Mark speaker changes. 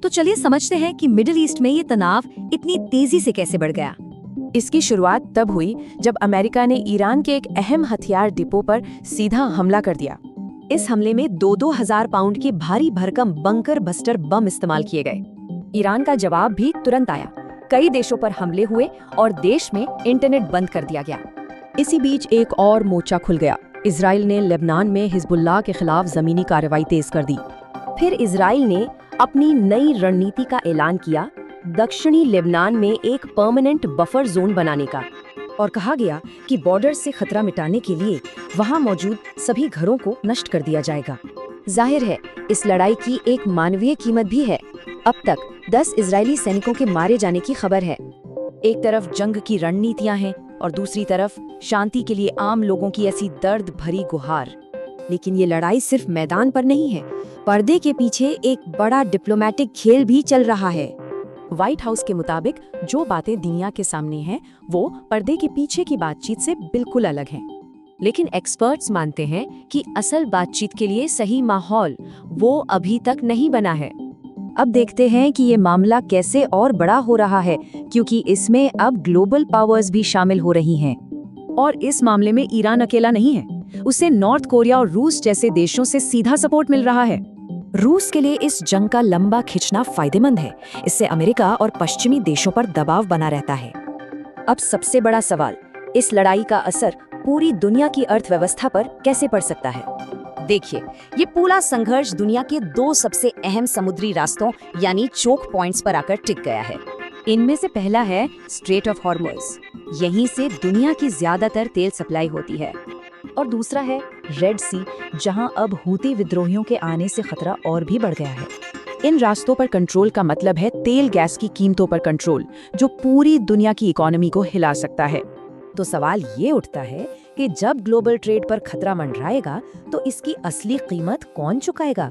Speaker 1: तो चलिए समझते हैं कि मिडिल ईस्ट में ये तनाव इतनी तेजी से कैसे बढ़ गया।
Speaker 2: इसकी शुरुआत तब हुई जब अमेरिका ने ईरान के एक अहम हथियार डिपो पर सीधा हमला कर दिया।
Speaker 1: इस हमले में 2-2 हजार पाउंड के भारी भरकम बंकर बस्टर बम इस्तेमाल किए गए। ईरान का जवाब भी तुरंत आया। कई देशों पर हमले हुए और देश में इंटरनेट बंद कर दिया गया। इसी बीच एक और मोर्चा खुल गया। इजराइल ने लेबनान में हिजबुल्लाह के खिलाफ जमीनी कार्रवाई तेज कर दी। फिर इजराइल ने अपनी नई रणनीति का ऐलान किया, दक्षिणी लेबनान में एक परमानेंट बफर जोन बनाने का, और कहा गया कि बॉर्डर से खतरा मिटाने के लिए वहां मौजूद सभी घरों को नष्ट कर दिया जाएगा। जाहिर है, इस लड़ाई की एक मानवीय कीमत भी है। अब तक 10 इजरायली सैनिकों के मारे जाने की खबर है। एक तरफ जंग की रणनीतियां हैं और दूसरी तरफ शांति के लिए आम लोगों की ऐसी दर्द भरी गुहार। लेकिन ये लड़ाई सिर्फ मैदान पर नहीं है, पर्दे के पीछे एक बड़ा डिप्लोमेटिक खेल भी चल रहा है। व्हाइट हाउस के मुताबिक जो बातें दुनिया के सामने हैं, वो पर्दे के पीछे की बातचीत से बिल्कुल अलग हैं। लेकिन एक्सपर्ट्स मानते हैं कि असल बातचीत के लिए सही माहौल वो अभी तक नहीं बना है। अब देखते हैं कि ये मामला कैसे और बड़ा हो रहा है, क्योंकि इसमें अब ग्लोबल पावर्स भी शामिल हो रही हैं। और इस मामले में ईरान अकेला नहीं है, उसे नॉर्थ कोरिया और रूस जैसे देशों से सीधा सपोर्ट मिल रहा है। रूस के लिए इस जंग का लंबा खिंचना फायदेमंद है। इससे अमेरिका और पश्चिमी देशों पर दबाव बना रहता है। अब सबसे बड़ा सवाल, इस लड़ाई का असर पूरी दुनिया की अर्थव्यवस्था पर कैसे पड़ सकता है? देखिए, ये पूरा संघर्ष दुनिया के 2 सबसे अहम समुद्री रास्तों यानी चोक पॉइंट्स पर आकर टिक गया है। इनमें से पहला है स्ट्रेट ऑफ हॉर्मुज़। यहीं से दुनिया की ज्यादातर तेल सप्लाई होती है। और दूसरा है रेड सी, जहां अब हूती विद्रोहियों के आने से खतरा और भी बढ़ गया है। इन रास्तों पर कंट्रोल का मतलब है तेल गैस की कीमतों पर कंट्रोल, जो पूरी दुनिया की इकोनॉमी को हिला सकता है। तो सवाल ये उठता है कि जब ग्लोबल ट्रेड पर खतरा मंडराएगा, तो इसकी असली कीमत कौन चुकाएगा?